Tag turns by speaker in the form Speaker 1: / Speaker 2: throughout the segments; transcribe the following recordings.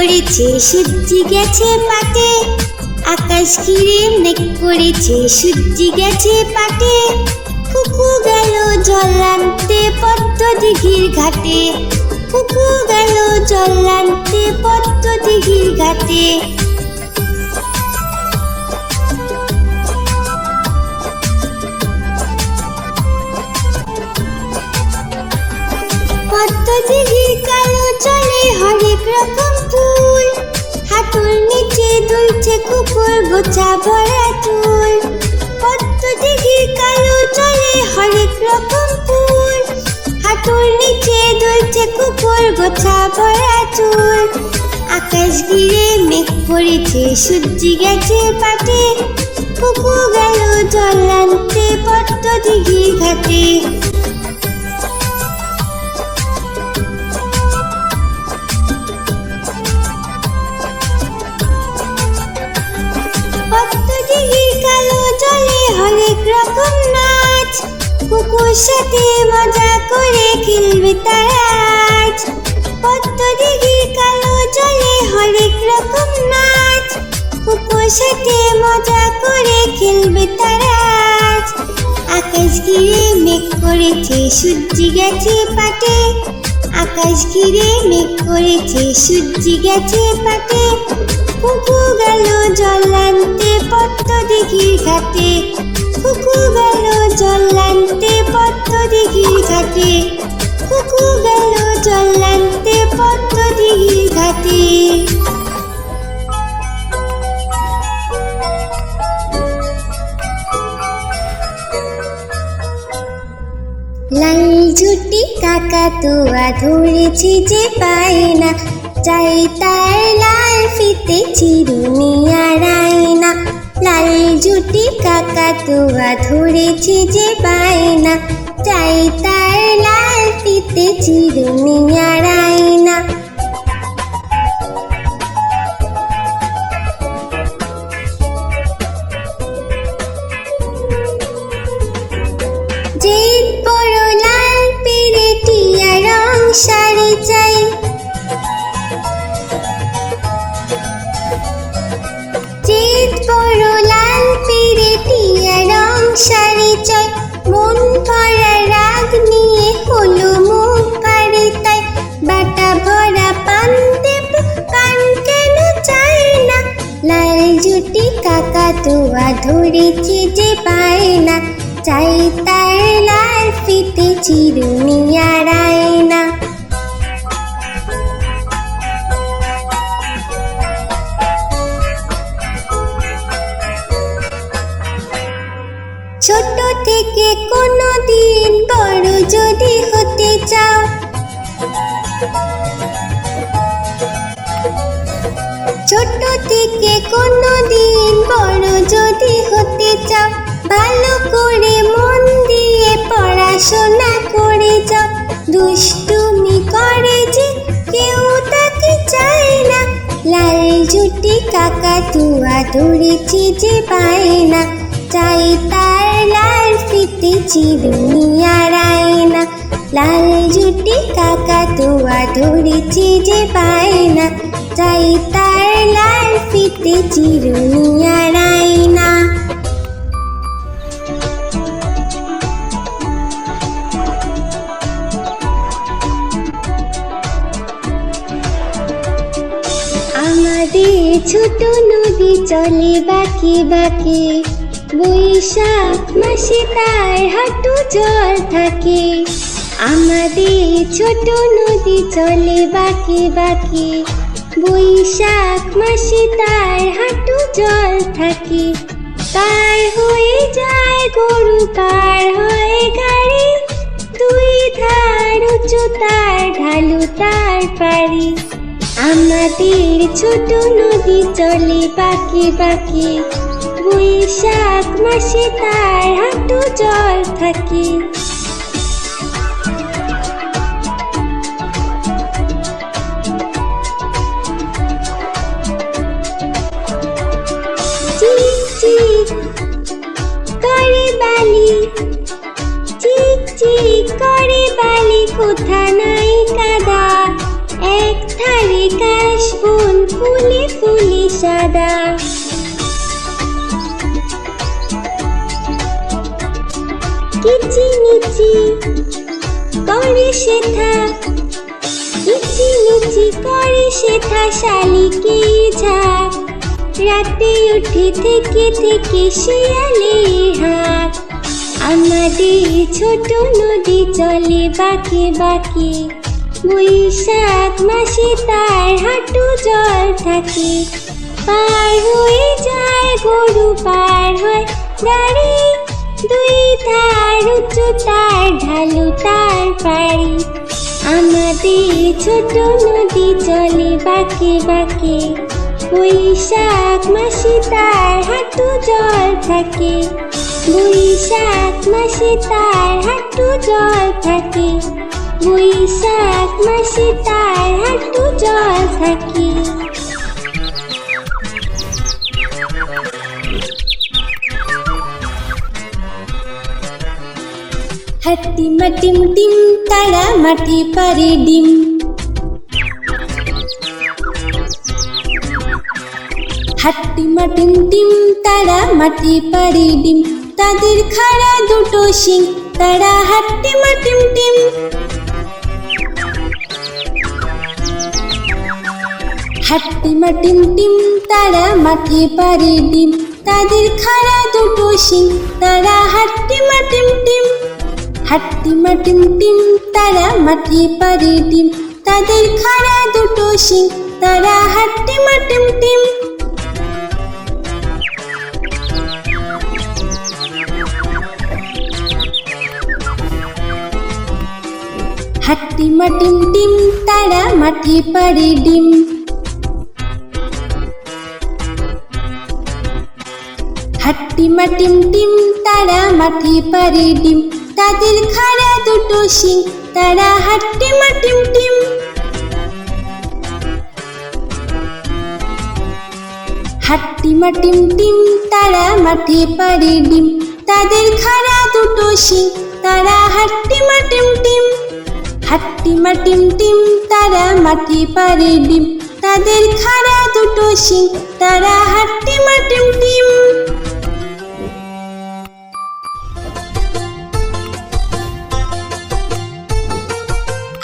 Speaker 1: করেছে সূর্যি গেছে পাটে, আকাশ ঘিরে মেঘ করেছে সূর্যি গেছে পাটে। কুকু গেল জল আনতে পদ্ম দিঘির ঘাটে, কুকু গেল জল আনতে পদ্ম দিঘির ঘাটে। পদ্ম দিঘির কালো জলে হরেক রকম ফুল, হাঁটুর নিচে দুলছে কুকুর গোছা ভরা চুল। পদ্ম দিঘির কালো জলে হরেক রকম ফুল, হাঁটুর নিচে দুলছে কুকুর গোছা ভরা চুল। আকাশ ঘিরে মেঘ পড়েছে সূর্যি গেছে পাটে, কুকু গেল জল আনতে পদ্ম দিঘির ঘাটে। পদ্ম দিঘির কালো জলে হরেক রকম নাচ, কুকুর সাথে মজা করে খেলবে তারা আজ। পদ্ম দিঘির কালো জলে হরেক রকম নাচ, কুকুর সাথে মজা করে খেলবে তারা আজ। আকাশ ঘিরে মেঘ করেছে সূর্যি গেছে পাটে, আকাশ ঘিরে মেঘ করেছে সূর্যি গেছে পাটে। কুকু গেল জল আনতে পদ্ম দিঘির ঘাটে, কুকু গেল জল আনতে পদ্ম দিঘির ঘাটে, কুকু গেল জল আনতে পদ্ম দিঘির ঘাটে। লাল ঝুটি কাকাতুয়া ধরেছে যে পায় না, চাই তার লাল ফিতে চিরুনি আর আয়না। লাল ঝুটি কাকাতুয়া ধরেছে যে পায় না, চাই তার লাল ফিতে চিরুনি আর আয়না। যে বড় লাল পেরে টিয়া রং শাড়ি চাই, যে বড় লাল পেরে টিয়া রং শাড়ি চাই। মন ভরা রাগ নিয়ে হলো মুখ পারে তাই, বাটা ভরা পান দেব পান কেন চাই না। লাল ঝুটি কাকাতুয়া ধরেছে যে পায় না, চাই তার লাল ফিতে চিরুনি আর আয়না। ছোট থেকে কোনো দিন বড় যদি হতে চাও, ছোট থেকে কোনো দিন বড় যদি হতে চাও, ভালো করে মন দিয়ে পড়াশোনা করে যাও। দুষ্টুমি করে যে কেউ তাকে চায় না, লাল ঝুটি কাকাতুয়া ধরেছে যে পায় না, চাই তার লাল ফিতে চিরুনি আর আয়না। লাল ঝুটি কাকাতুয়া ধরেছে যে পায় না, চাই তার লাল ফিতে চিরুনি আর আয়না। আমাদের ছোট নদী চলে বাঁকে বাঁকে, বৈশাখ মাসে তার হাঁটু জল থাকে। আমাদের ছোট নদী চলে বাঁকে বাঁকে, বৈশাখ মাসে তার হাঁটু জল থাকে। পার হয়ে যায় গরু, পার হয়ে গাড়ি, দুই ধার উঁচু তার ঢালু তার পারি। আমাদের ছোট নদী চলে বাঁকে বাঁকে, বৈশাখ মাসে তার হাঁটু জল থাকে। চিক চিক করে বালি, চিক চিক করে বালি, কোথা নাই কাদা, এক ধারে কাশবন সাদা। কিচিমিচি করে শেথা, কিচিমিচি করে শেথা শালিকে ঝাঁক। রাতে উঠে থেকে থেকে শিয়ালে হাঁক। আমাদের ছোট নদী চলে বাঁকে বাঁকে, বৈশাখ মাসে তার হাঁটু জল থাকে। পার হয়ে যায় গরু, পার হয় গাড়ি, দুই ধার উঁচু তার ঢালু তার পাড়ি। আমাদের ছোট নদী চলে বাঁকে বাঁকে, বৈশাখ মাসে তার হাঁটু জল থাকে। বৈশাখ মাসে তার হাঁটু জল থাকে। বৈশাখ মাসে তার হাঁটু জল থাকে। হাট্টিমা টিম টিম তারা মাঠে পারে ডিম। হাট্টিমা টিম টিম তারা মাঠে পারে ডিম। তাদের খাড়া দুটো শিং, তারা হাট্টিমা টিম টিম। হাট্টিমা টিম টিম তারা মাঠে পারে ডিম। তাদের খাড়া দুটো শিং, তারা হাট্টিমা টিম টিম। হাট্টিমা টিম টিম তারা মাঠে পারে ডিম। তাদের খাড়া দুটো শিং, তারা হাট্টিমা টিম টিম। হাট্টিমা টিম টিম তারা মাঠে পারে ডিম। হাট্টিমা টিম টিম তারা মাঠে পারে ডিম। তাদের খাড়া দুটো শিং, তারা হাট্টিমা টিম টিম। হাট্টিমা টিম টিম তারা মাঠে পারে ডিম। তাদের খাড়া দুটো শিং, তারা হাট্টিমা টিম টিম। হাট্টিমা টিম টিম তারা মাঠে পারে ডিম। তাদের খাড়া দুটো শিং, তারা হাট্টিমা টিম টিম।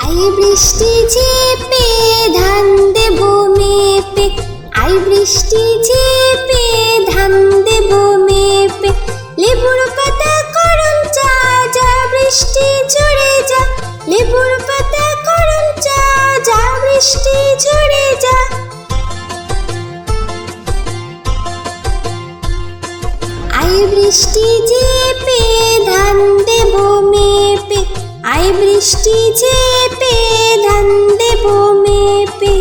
Speaker 1: আই বৃষ্টি ঝেপে ধান দেব মেপে, আই বৃষ্টি ঝেপে ধান দেব মেপে। লেবুর পাতা করম চা, যা বৃষ্টি ঝরে যা। লেবুর পাতা করম চা, যা বৃষ্টি ঝরে যা। আই বৃষ্টি ঝেপে ধান দেব মেপে, আই বৃষ্টি ঝেপে ধান দেব মেপে।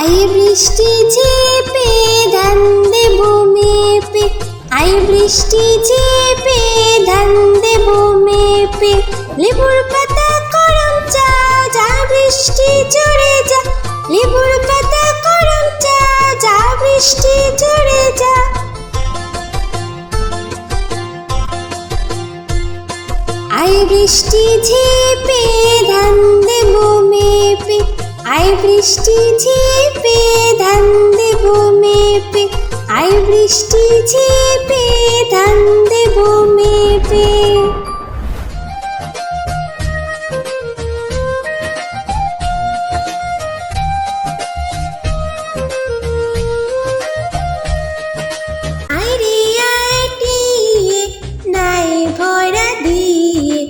Speaker 1: আই বৃষ্টি ঝেপে ধান দেব মেপে, আই বৃষ্টি ঝেপে ধান দেব মেপে। লেবুর পাতা করম চা, যা বৃষ্টি ঝরে যা। লেবুর পাতা করম চা, যা বৃষ্টি ঝরে যা। আই বৃষ্টি ঝেপে ধান দেব মেপে, আই বৃষ্টি ঝেপে ধান দেব মেপে। আই বৃষ্টি ঝেপে ধান দেব মেপে। আইরে আইটিয়ে নাই ভরা দিয়ে,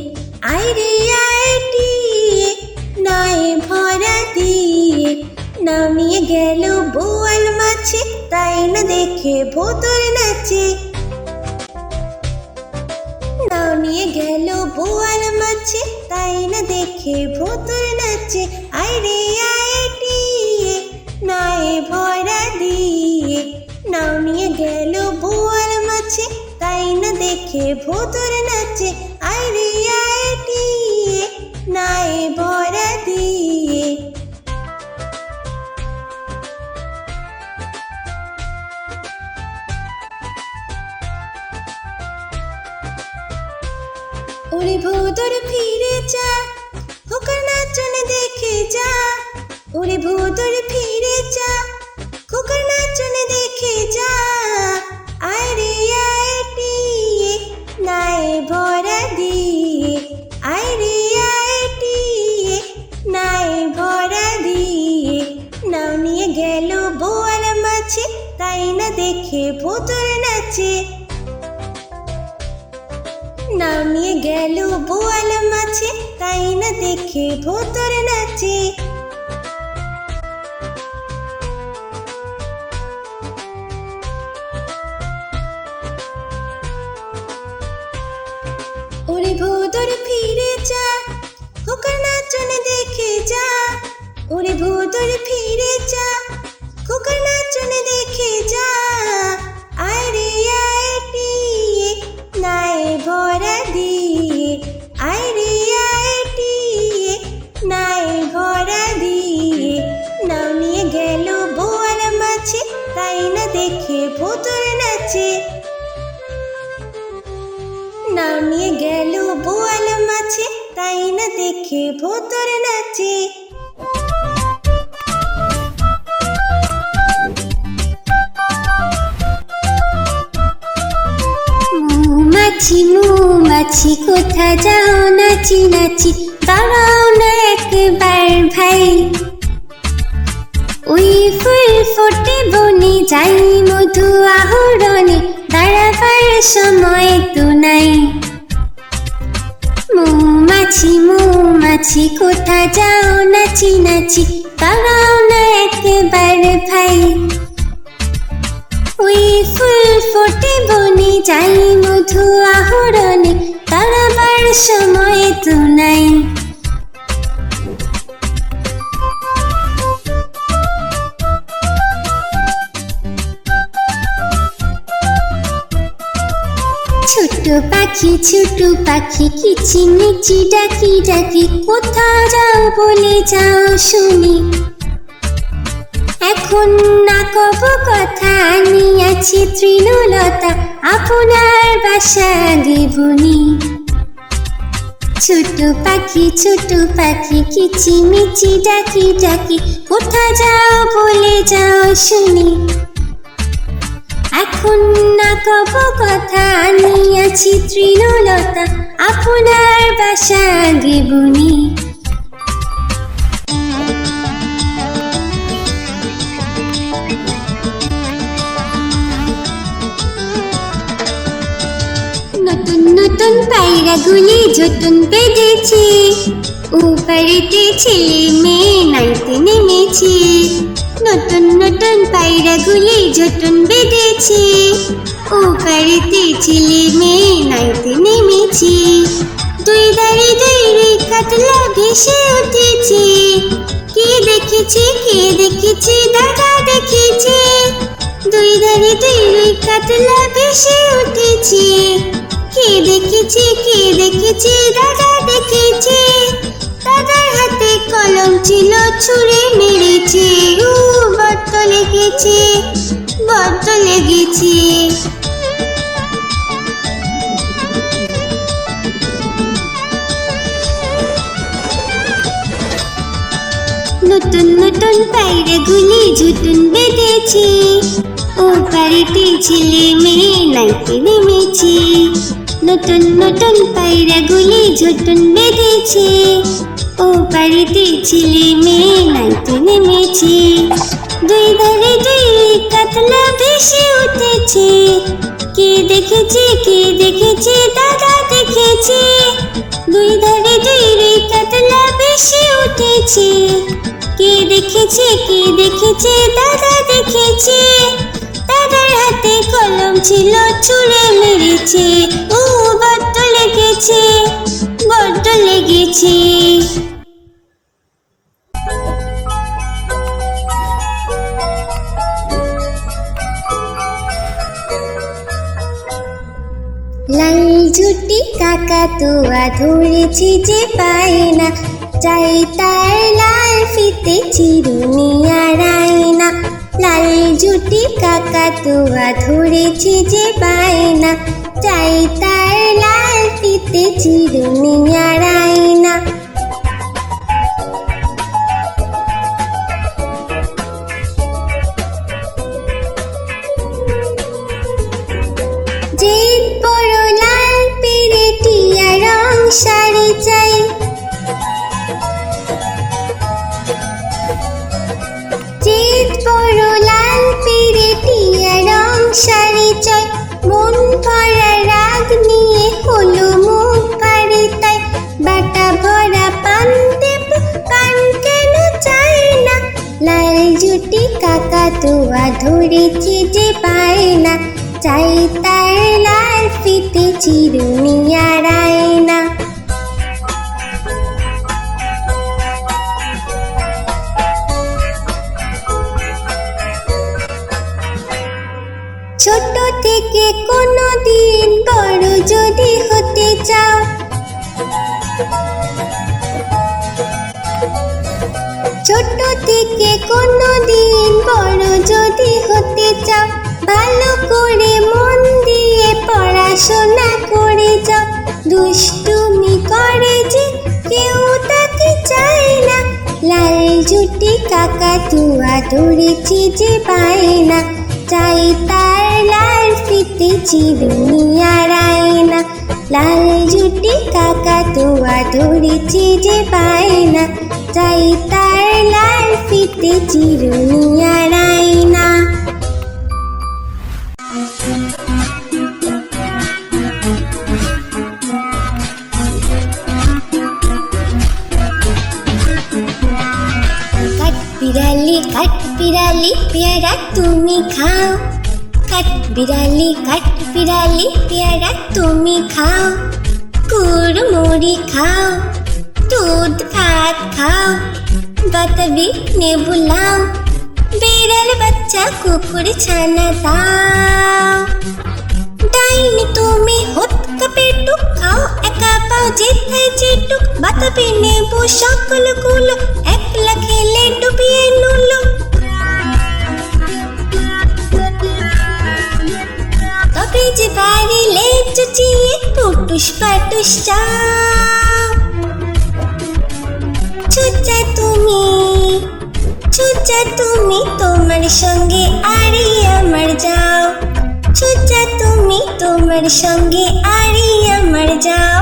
Speaker 1: আইরে আইটিয়ে নাই ভরা দিয়ে। নামিয়ে গেল বোয়াল মাছে, তাই না দেখে ভোতর নাচে। নামিয়ে গেল বোয়াল মাছে, তাই না দেখে ভোতর নাচে। আইরে আইটিয়ে নাই ভরা দিয়ে। নামিয়ে গেল বোয়াল মাছে, তাই না দেখে ভোতর নাচে। আইরে আইটিয়ে নাই ভরা দিয়ে। ওরে ভোদর ফিরে যা, খোকার নাচনে দেখে যা। আয় রে আয় টিয়ে, নাই ভরা দিয়ে। আয় রে আয় টিয়ে, নাই ভরা দিয়ে। নাও নিয়ে গেল বোয়াল মাছে, তাই না দেখে ভোদর নাচে। নাও নিয়ে গেল বোয়াল মাছে, তাই না দেখে ভোদর নাচে। ওরে ভোদর ফিরে যা, খোকার নাচনে দেখে যা। ওরে ভোদর ফিরে যা, খোকার নাচনে দেখে যা। আয় রে আয় টিয়ে, নাই ভরা দিয়ে। আয় রে আয় টিয়ে, নাই ভরা দিয়ে। নাও নিয়ে গেল বোয়াল মাছে, তাই না দেখে ভোদর নাচে। নাও নিয়ে গেল বোয়াল মাছে, তাই না দেখে ভোদর নাচে। মৌমাছি মৌমাছি কোথা যাও নাচি নাচি, দাঁড়াও না একবার ভাই। ওই ফুল ফোটে বনে যাই মধু আহরণে, দাঁড়াবার সময় তো নাই। মৌমাছি মৌমাছি কোথা যাও নাচি নাচি, দাঁড়াও না একবার ভাই। ওই ফুল ফোটে বনে যাই মধু আহরণে, দাঁড়াবার সময় তো নাই। ছোট পাখি কিচিমিচি ডাকি ডাকি, কোথা যাও বলে যাও শুনি। এখন না কব কথা, আনিয়াছি তৃণলতা, আপনার বাসা দেবনি। ছোট পাখি কিচিমিচি ডাকি ডাকি, কোথা যাও বলে যাও শুনি। এখন না কব কথা, আনিয়াছি তৃণলতা, আপনার বাসা দেবনি। নতুন নতুন পায়রাগুলি যতন বেঁধেছে, ওপারেতে ছেলে মেয়ে নাইতে নেমেছে। নতুন নতুন পায়রাগুলি যতন বেঁধেছে, ওপারেতে ছেলে মেয়ে নাইতে নেমেছে। দুই ধারে দুই কাতলা ভেসে উঠেছে, কে দেখেছে দাদা দেখেছে। দুই ধারে দুই কাতলা ভেসে উঠেছে, কে দেখেছে দাদা দেখেছে। দাদার হাতে কলম ছিল, ছুঁড়ে মেরেছে। বড্ড লেগেছে বড্ড লেগেছে। নতুন নতুন পায়রাগুলি যতন বেঁধেছে, ওপারেতে ছেলে মেয়ে নাইতে নেমেছে। নতুন নতুন পায়রাগুলি যতন বেঁধেছে, ওপারেতে ছেলে মেয়ে নাইতে নেমেছে। দুই ধারে দুই কাতলা ভেসে উঠেছে, কে দেখেছে দাদা দেখেছে। দুই ধারে দুই কাতলা ভেসে উঠেছে, কে দেখেছে দাদা দেখেছে। দাদার হাতে কলম ছিল, ছুঁড়ে মেরেছে। বড্ড লেগেছে বড্ড লেগেছে। লাল ঝুটি কাকাতুয়া ধরেছে যে পায় না, চাই তার লাল ফিতে চিরুনি আর আয়না। লাল ঝুটি কাকাতুয়া ধরেছে যে পায় না, চাই তার লাল ফিতে চিরুনি আর আয়না। শ্বেত বড় লাল পেরেটিয়া রং শাড়ি চয়, মন ভরা রাগ নিয়ে হলো মুখ ভারী তাই, বাটা ভরা পান দেব পান কেন চাই না, লাল জুটি কাকাতুয়া ধরেছে যে পায় না, চাই তার লাল ফিতে চিরুনি আর আয়না। ছোট থেকে কোনো দিন বড় যদি হতে চাও, ছোট থেকে কোনো দিন বড় যদি হতে চাও, ভালো করে মন দিয়ে পড়াশোনা করে যাও, দুষ্টুমি করে যে কেউ তাকে চায় না, লাল জুটি কাকাতুয়া ধরেছে যে পায় না, চাই তার লাল ফিতে চিরুনি আর আয়না, লাল জুটি কাকাতুয়া ধরেছে যে পায় না, চাই তার লাল ফিতে চিরুনি আর আয়না। কাঠবিড়ালি পেয়ারা তুমি খাও, কাঠবিড়ালি পেয়ারা তুমি খাও, কুড়মুড়ি খাও, দুধ ভাত খাও, বাতাবি নেবু লাও, বিড়াল বাচ্চা কুকুর ছানা দাও। ডাইনি তুমি হতকা পেটুক খাও, একা পাও যেথায় যেটুক, বাতাবি নেবু সকলগুলো একলা খেলে ডুবিয়ে নুলো। তবে যে বাড়িলে চুচিয়ে পুটুস পাটুস চাও, ছুচা তুমি তোমার সঙ্গে আরি আমার যাও, ছুচা তুমি তোমার সঙ্গে আরি আমার যাও।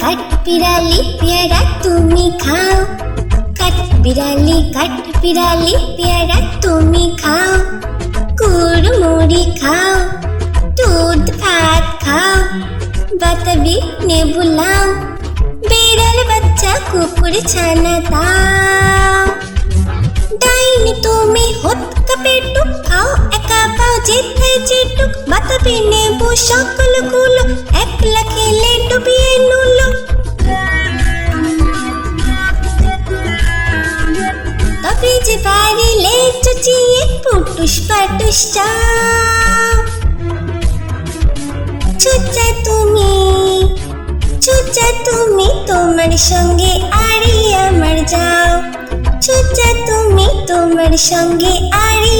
Speaker 1: কাঠবিড়ালি পেয়ারা তুমি খাও, কাঠবিড়ালি পেয়ারা তুমি খাও, কুড়মুড়ি খাও, দুধ ভাত খাও, বাতাবি নেবু লাও, বিড়াল বাচ্চা কুকুর ছানা দাও। ডাইনি তুমি হতকা পেটুক খাও, একা পাও যেথায় যেটুক, বাতাবি নেবু সকলগুলো একলা খেলে ডুবিয়ে নুলো। তবে যে বাড়িলে চুচিয়ে পুটুস পাটুস চাও, ছুচা তুমি তোমার সঙ্গে আরি আমার যাও, ছুচা তুমি তোমার সঙ্গে আরি